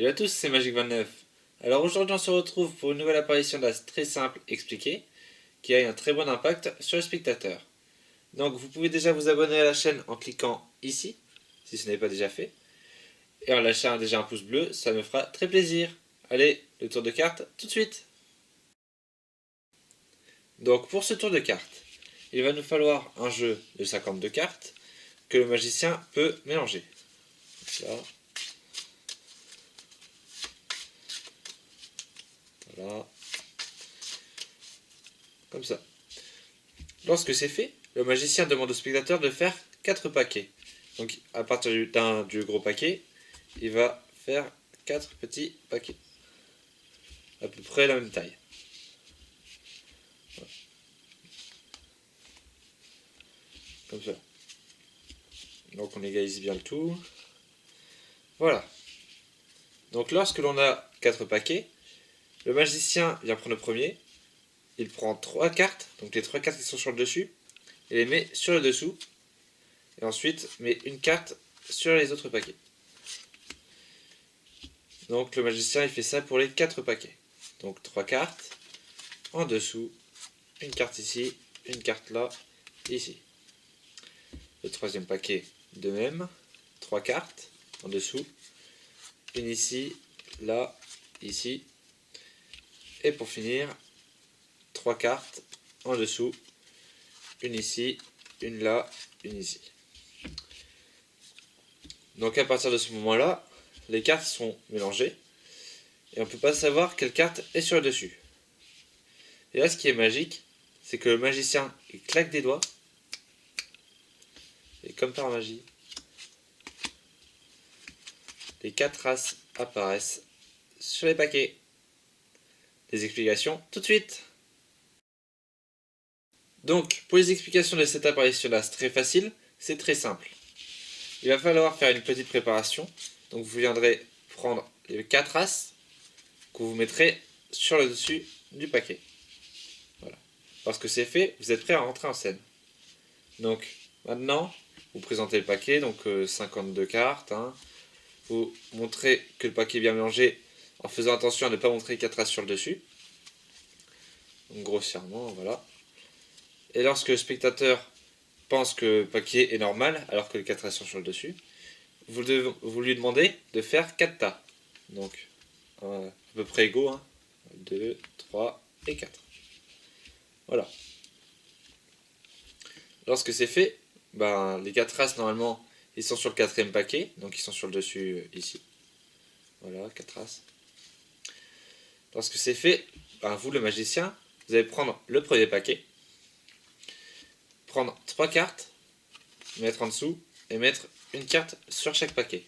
Salut à tous, c'est Magic29. Alors aujourd'hui on se retrouve pour une nouvelle apparition d'As très simple expliquée, qui a un très bon impact sur le spectateur. Donc vous pouvez déjà vous abonner à la chaîne en cliquant ici, si ce n'est pas déjà fait, et en lâchant déjà un pouce bleu, ça me fera très plaisir. Allez, le tour de carte tout de suite. Donc pour ce tour de carte, il va nous falloir un jeu de 52 cartes que le magicien peut mélanger. Là. Voilà. Comme ça. Lorsque c'est fait, le magicien demande au spectateur de faire 4 paquets. Donc à partir du gros paquet, il va faire 4 petits paquets. À peu près la même taille. Voilà. Comme ça. Donc on égalise bien le tout. Voilà. Donc lorsque l'on a 4 paquets, le magicien vient prendre le premier. Il prend 3 cartes, donc les 3 cartes qui sont sur le dessus, et les met sur le dessous. Et ensuite met une carte sur les autres paquets. Donc le magicien il fait ça pour les 4 paquets. Donc 3 cartes, en dessous, une carte ici, une carte là, ici. Le troisième paquet de même, 3 cartes, en dessous, une ici, là, ici. Et pour finir, 3 cartes, en dessous, une ici, une là, une ici. Donc à partir de ce moment-là, les cartes sont mélangées et on ne peut pas savoir quelle carte est sur le dessus. Et là, ce qui est magique, c'est que le magicien il claque des doigts et comme par magie, les 4 races apparaissent sur les paquets. Les explications tout de suite. Donc, pour les explications de cette apparition là, c'est très facile, c'est très simple. Il va falloir faire une petite préparation. Donc vous viendrez prendre les 4 races que vous mettrez sur le dessus du paquet. Voilà. Lorsque c'est fait, vous êtes prêt à rentrer en scène. Donc maintenant, vous présentez le paquet, donc 52 cartes. Hein. Vous montrez que le paquet est bien mélangé en faisant attention à ne pas montrer 4 races sur le dessus. Donc grossièrement, voilà. Et lorsque le spectateur pense que le paquet est normal, alors que les 4 races sont sur le dessus, vous lui demandez de faire 4 tas. Donc à peu près égaux, hein. 2, 3 et 4. Voilà. Lorsque c'est fait, ben, les 4 races normalement ils sont sur le 4e paquet, donc ils sont sur le dessus ici. Voilà, 4 races. Lorsque c'est fait, ben, vous le magicien, vous allez prendre le premier paquet, prendre 3 cartes, mettre en dessous et mettre une carte sur chaque paquet.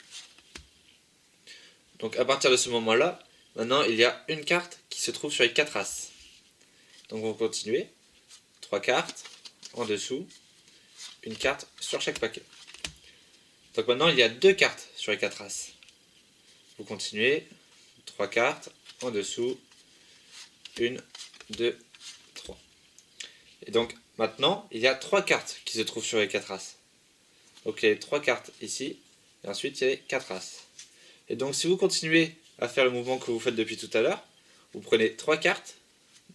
Donc à partir de ce moment-là, maintenant il y a une carte qui se trouve sur les 4 races. Donc on va continuer. 3 cartes, en dessous, une carte sur chaque paquet. Donc maintenant il y a 2 cartes sur les 4 races. Vous continuez. 3 cartes, en dessous, 1, 2, 3. Et donc maintenant il y a 3 cartes qui se trouvent sur les 4 races. Donc il y a 3 cartes ici, et ensuite il y a les 4 races. Et donc si vous continuez à faire le mouvement que vous faites depuis tout à l'heure, vous prenez 3 cartes,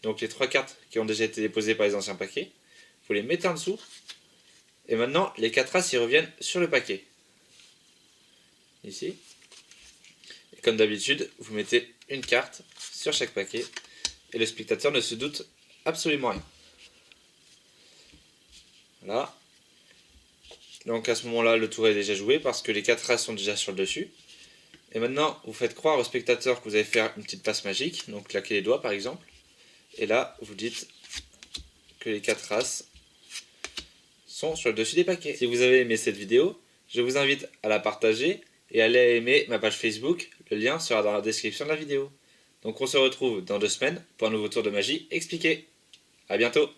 donc les 3 cartes qui ont déjà été déposées par les anciens paquets, vous les mettez en dessous, et maintenant les 4 races y reviennent sur le paquet. Ici. Et comme d'habitude, vous mettez une carte sur chaque paquet, et le spectateur ne se doute absolument rien. Voilà. Donc à ce moment-là, le tour est déjà joué parce que les 4 races sont déjà sur le dessus. Et maintenant, vous faites croire au spectateur que vous allez faire une petite passe magique, donc claquer les doigts par exemple. Et là, vous dites que les 4 races sont sur le dessus des paquets. Si vous avez aimé cette vidéo, je vous invite à la partager et à aller aimer ma page Facebook. Le lien sera dans la description de la vidéo. Donc on se retrouve dans 2 semaines pour un nouveau tour de magie expliqué. A bientôt.